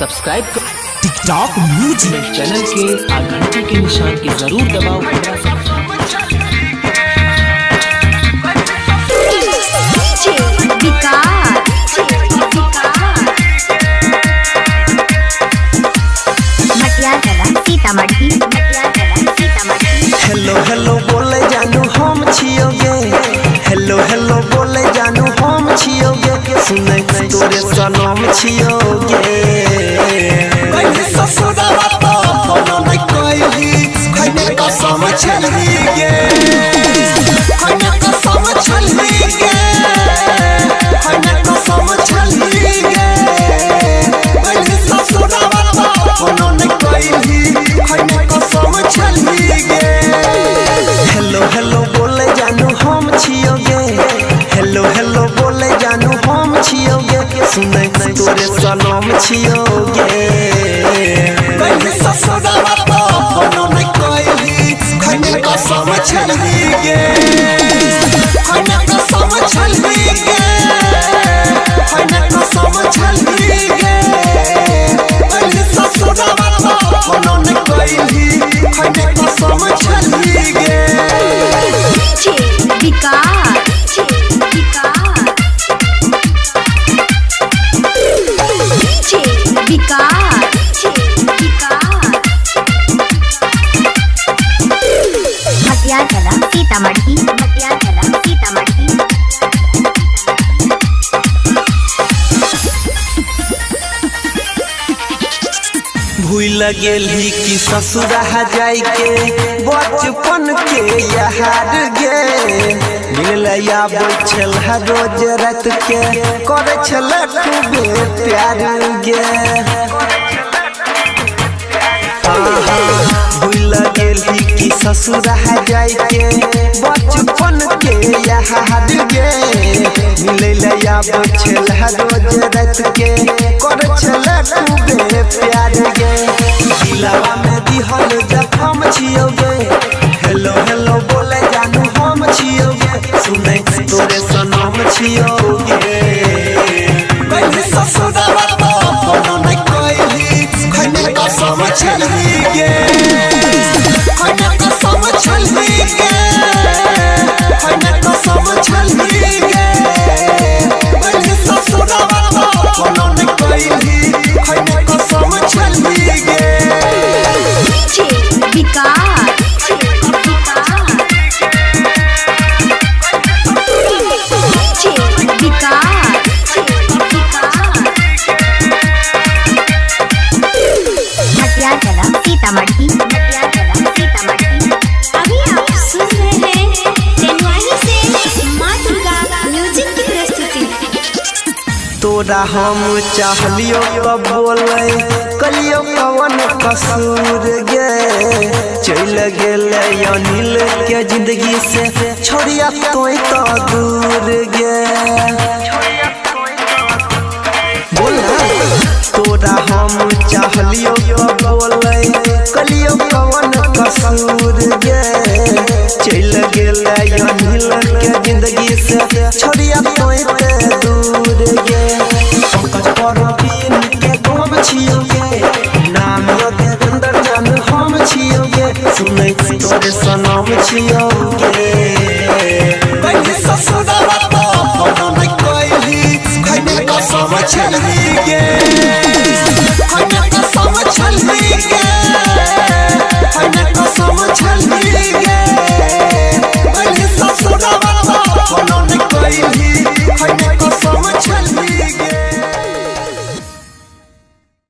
Subscribe कर TikTok music channel के घंटे के निशान के जरूर दबाओ। हेलो हेलो बोले जानू हम छियोगे, हेलो हेलो बोले जानू हम छियोगे, सुनै तोरे सनम छियोगे। कहीं ससुरावा तो कोनो नहीं कहली, खैने कसम छलिए, खैने कसम छलिए, खैने कसम छलिए। कहीं ससुरावा तो कोनो नहीं कहली, खैने कसम छलिए। हेलो हेलो बोले जानू हम छियोगे, हेलो हेलो बोले जानू हम छियोगे, सुनै तोरे सनम छियोगे। कहीं ससुरावा तो कोनो नहीं कहली, खैने कसम छलिए, खैने कसम छलिए, खैने कसम छलिए। कहीं ससुरावा तो कोनो नहीं कहली, खैने कसम छलिए। सीतामढ़ी भूल गेली कि ससुरा जाय के बचपन के याद गे, मिलैया बैठल रोज रात के करे छल खूबे प्यार गे। भूल गेली कि ससुरा जाय के बचपन के याद गे, मिलैया बैठल रोज रात के करे छल खूबे प्यार गे। दिलवा में दिहल जखम छियोगे, हेलो हेलो बोले जानू हम छियोगे, सुनै तोरे सनम छियोगे। कहीं ससुरावा तो कोनो नहीं कहली, खैने कसम छलिए, खैने कसम छलिए, खैने कसम छलिए। कहीं ससुरावा तो कोनो नहीं कहली, खैने कसम छलिए। सीतामढ़ी अभी आप सुन रहे हैं तेनवानी से माँ दुर्गा म्यूजिक की प्रस्तुति। तोरा हम चाहलियो कब बोले कलियो कवन कसूर गे, चल गेले अनिल के जिंदगी से छोड़िया तोय तो दूर गे।